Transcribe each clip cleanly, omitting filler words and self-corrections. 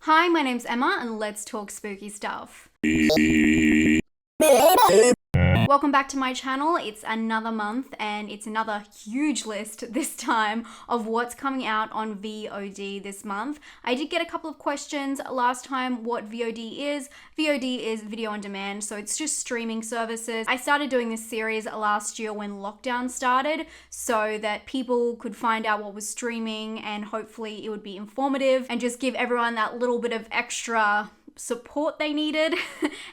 Hi, my name's Emma and let's talk spooky stuff. Welcome back to my channel. It's another month and it's another huge list this time of what's coming out on VOD this month. I did get a couple of questions last time what VOD is. VOD is video on demand, so it's just streaming services. I started doing this series last year when lockdown started so that people could find out what was streaming and hopefully it would be informative and just give everyone that little bit of extra support they needed.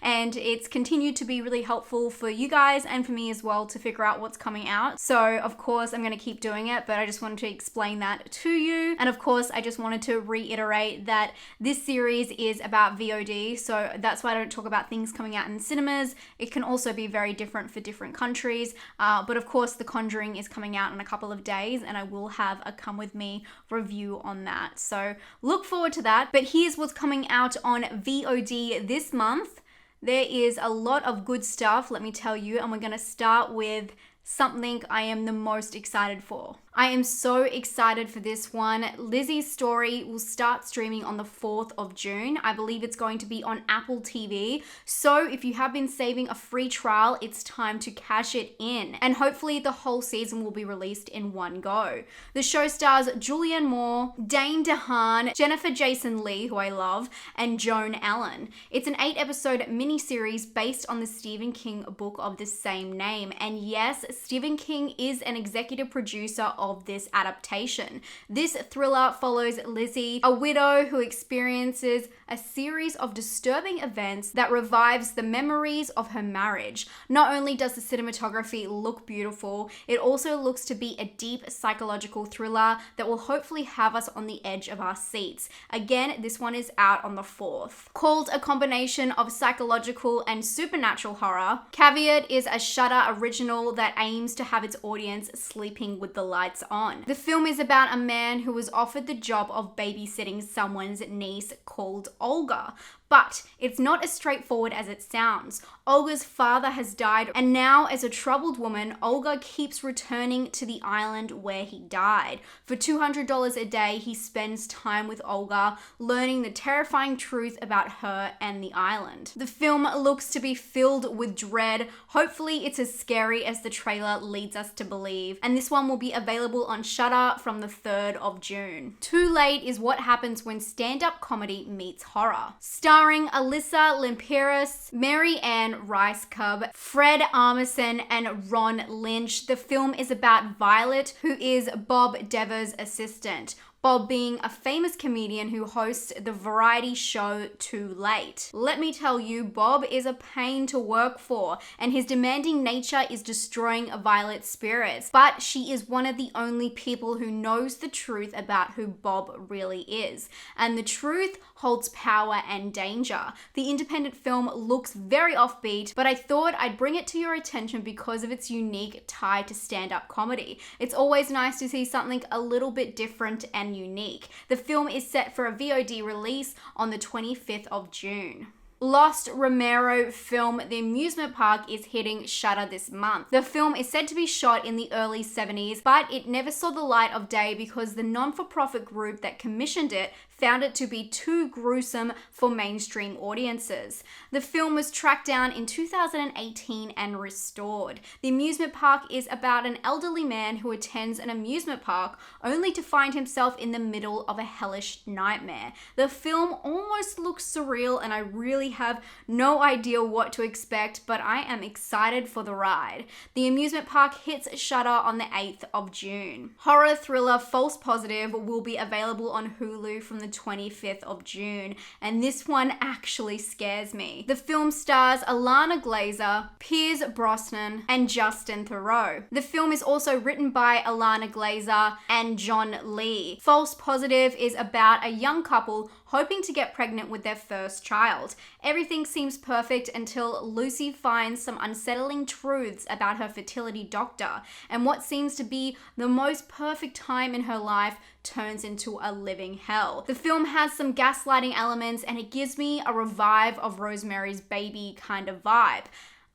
And it's continued to be really helpful for you guys and for me as well to figure out what's coming out. So of course I'm going to keep doing it, but I just wanted to explain that to you. And of course I just wanted to reiterate that this series is about VOD, so that's why I don't talk about things coming out in cinemas. It can also be very different for different countries, but of course The Conjuring is coming out in a couple of days and I will have a come with me review on that, so look forward to that. But here's what's coming out on VOD this month. There is a lot of good stuff, let me tell you, and we're going to start with something I am the most excited for. I am so excited for this one. Lizzy's story will start streaming on the 4th of June. I believe it's going to be on Apple TV. So if you have been saving a free trial, it's time to cash it in. And hopefully the whole season will be released in one go. The show stars Julianne Moore, Dane DeHaan, Jennifer Jason Leigh, who I love, and Joan Allen. It's an 8-episode miniseries based on the Stephen King book of the same name. And yes, Stephen King is an executive producer of this adaptation. This thriller follows Lizzy, a widow who experiences a series of disturbing events that revives the memories of her marriage. Not only does the cinematography look beautiful, it also looks to be a deep psychological thriller that will hopefully have us on the edge of our seats. Again, this one is out on the 4th. Called a combination of psychological and supernatural horror, Caveat is a Shudder original that aims to have its audience sleeping with the lights on. The film is about a man who was offered the job of babysitting someone's niece called Olga. But it's not as straightforward as it sounds. Olga's father has died, and now as a troubled woman, Olga keeps returning to the island where he died. For $200 a day, he spends time with Olga, learning the terrifying truth about her and the island. The film looks to be filled with dread. Hopefully it's as scary as the trailer leads us to believe. And this one will be available on Shudder from the 3rd of June. Too Late is what happens when stand-up comedy meets horror. Starring Alyssa Limperis, Mary Ann Rice Cub, Fred Armisen, and Ron Lynch. The film is about Violet, who is Bob Dever's assistant. Bob being a famous comedian who hosts the variety show Too Late. Let me tell you, Bob is a pain to work for, and his demanding nature is destroying Violet's spirits. But she is one of the only people who knows the truth about who Bob really is. And the truth holds power and danger. The independent film looks very offbeat, but I thought I'd bring it to your attention because of its unique tie to stand-up comedy. It's always nice to see something a little bit different and unique. The film is set for a VOD release on the 25th of June. Lost Romero film The Amusement Park is hitting Shudder this month. The film is said to be shot in the early 70s, but it never saw the light of day because the non-for-profit group that commissioned it found it to be too gruesome for mainstream audiences. The film was tracked down in 2018 and restored. The Amusement Park is about an elderly man who attends an amusement park only to find himself in the middle of a hellish nightmare. The film almost looks surreal and I really have no idea what to expect, but I am excited for the ride. The Amusement Park hits Shudder on the 8th of June. Horror thriller False Positive will be available on Hulu from the 25th of June, and this one actually scares me. The film stars Alana Glazer, Pierce Brosnan, and Justin Theroux. The film is also written by Alana Glazer and John Lee. False Positive is about a young couple hoping to get pregnant with their first child. Everything seems perfect until Lucy finds some unsettling truths about her fertility doctor, and what seems to be the most perfect time in her life turns into a living hell. The film has some gaslighting elements and it gives me a revive of Rosemary's Baby kind of vibe.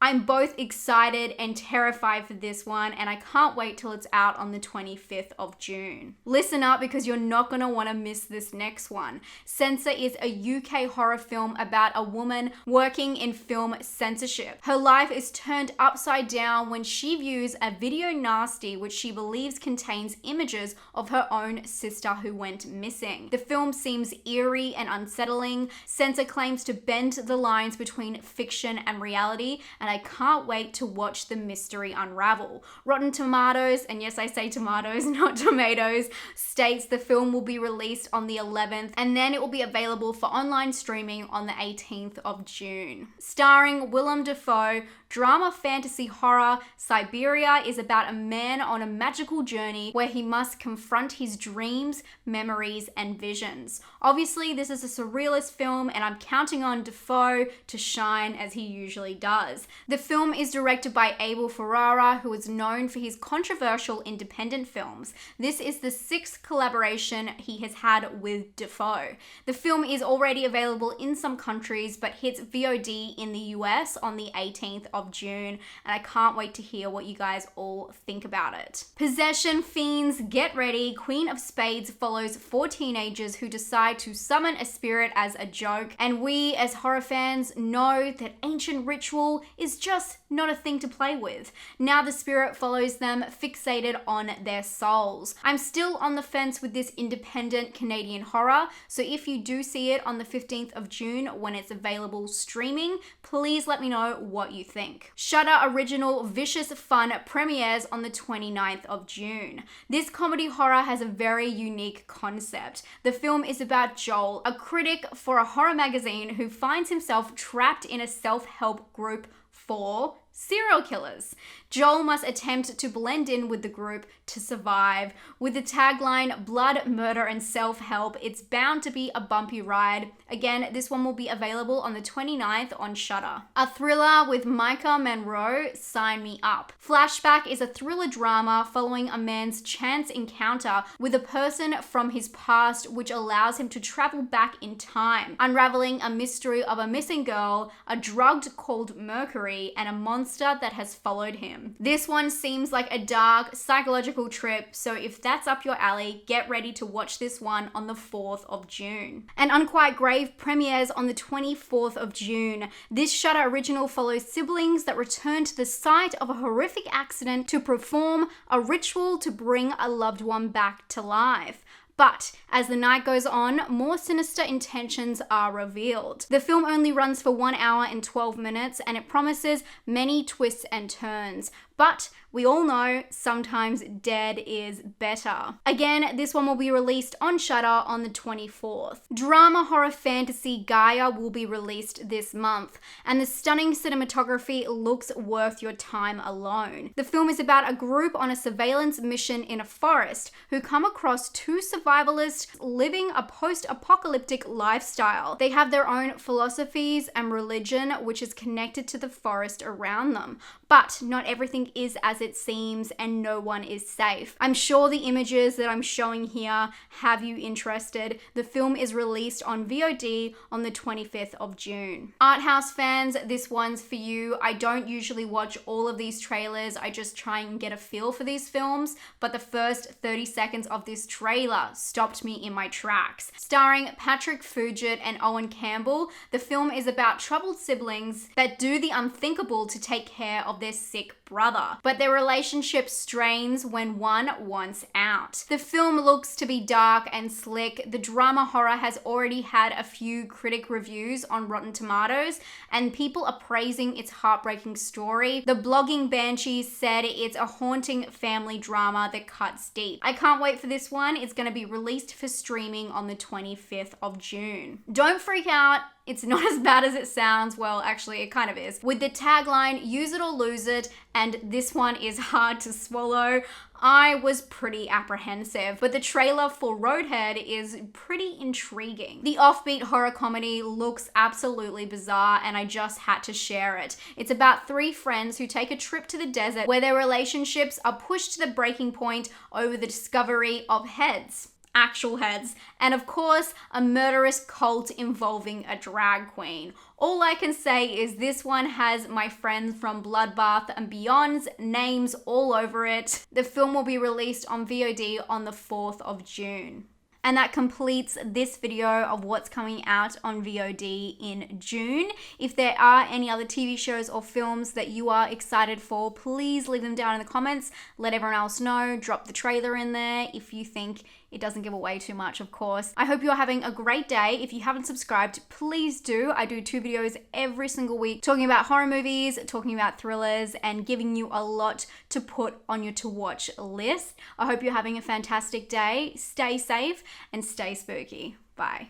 I'm both excited and terrified for this one, and I can't wait till it's out on the 25th of June. Listen up, because you're not going to want to miss this next one. Censor is a UK horror film about a woman working in film censorship. Her life is turned upside down when she views a video nasty which she believes contains images of her own sister who went missing. The film seems eerie and unsettling. Censor claims to bend the lines between fiction and reality, and I can't wait to watch the mystery unravel. Rotten Tomatoes, and yes, I say tomatoes, not tomatoes, states the film will be released on the 11th, and then it will be available for online streaming on the 18th of June. Starring Willem Dafoe, drama fantasy horror, Siberia is about a man on a magical journey where he must confront his dreams, memories, and visions. Obviously, this is a surrealist film, and I'm counting on Dafoe to shine as he usually does. The film is directed by Abel Ferrara, who is known for his controversial independent films. This is the 6th collaboration he has had with Dafoe. The film is already available in some countries, but hits VOD in the US on the 18th of June, and I can't wait to hear what you guys all think about it. Possession fiends, get ready. Queen of Spades follows 4 teenagers who decide to summon a spirit as a joke, and we as horror fans know that ancient ritual is just not a thing to play with. Now the spirit follows them, fixated on their souls. I'm still on the fence with this independent Canadian horror, so if you do see it on the 15th of June when it's available streaming, please let me know what you think. Shudder original Vicious Fun premieres on the 29th of June. This comedy horror has a very unique concept. The film is about Joel, a critic for a horror magazine who finds himself trapped in a self-help group for serial killers. Joel must attempt to blend in with the group to survive. With the tagline blood, murder, and self-help, it's bound to be a bumpy ride. Again, this one will be available on the 29th on Shudder. A thriller with Micah Monroe, sign me up. Flashback is a thriller drama following a man's chance encounter with a person from his past, which allows him to travel back in time, unraveling a mystery of a missing girl, a drug called Mercury, and a monster that has followed him. This one seems like a dark psychological trip, so if that's up your alley, get ready to watch this one on the 4th of June. An Unquiet Grave premieres on the 24th of June. This Shudder original follows siblings that return to the site of a horrific accident to perform a ritual to bring a loved one back to life. But as the night goes on, more sinister intentions are revealed. The film only runs for 1 hour and 12 minutes, and it promises many twists and turns. But we all know sometimes dead is better. Again, this one will be released on Shudder on the 24th. Drama horror fantasy Gaia will be released this month, and the stunning cinematography looks worth your time alone. The film is about a group on a surveillance mission in a forest who come across 2 survivalists living a post-apocalyptic lifestyle. They have their own philosophies and religion, which is connected to the forest around them. But not everything is as it seems, and no one is safe. I'm sure the images that I'm showing here have you interested. The film is released on VOD on the 25th of June. Art house fans, this one's for you. I don't usually watch all of these trailers. I just try and get a feel for these films, but the first 30 seconds of this trailer stopped me in my tracks. Starring Patrick Fugit and Owen Campbell, the film is about troubled siblings that do the unthinkable to take care of their sick brother, but their relationship strains when one wants out. The film looks to be dark and slick. The drama horror has already had a few critic reviews on Rotten Tomatoes, and people are praising its heartbreaking story. The blogging banshees said it's a haunting family drama that cuts deep. I can't wait for this one. It's going to be released for streaming on the 25th of June. Don't freak out. It's not as bad as it sounds. Well, actually, it kind of is. With the tagline, use it or lose it, and this one is hard to swallow, I was pretty apprehensive, but the trailer for Roadhead is pretty intriguing. The offbeat horror comedy looks absolutely bizarre, and I just had to share it. It's about 3 friends who take a trip to the desert where their relationships are pushed to the breaking point over the discovery of heads. actual heads, and of course, a murderous cult involving a drag queen. All I can say is this one has my friends from Bloodbath and Beyond's names all over it. The film will be released on VOD on the 4th of June. And that completes this video of what's coming out on VOD in June. If there are any other TV shows or films that you are excited for, please leave them down in the comments. Let everyone else know. Drop the trailer in there if you think it doesn't give away too much, of course. I hope you're having a great day. If you haven't subscribed, please do. I do 2 videos every single week talking about horror movies, talking about thrillers, and giving you a lot to put on your to watch list. I hope you're having a fantastic day. Stay safe and stay spooky. Bye.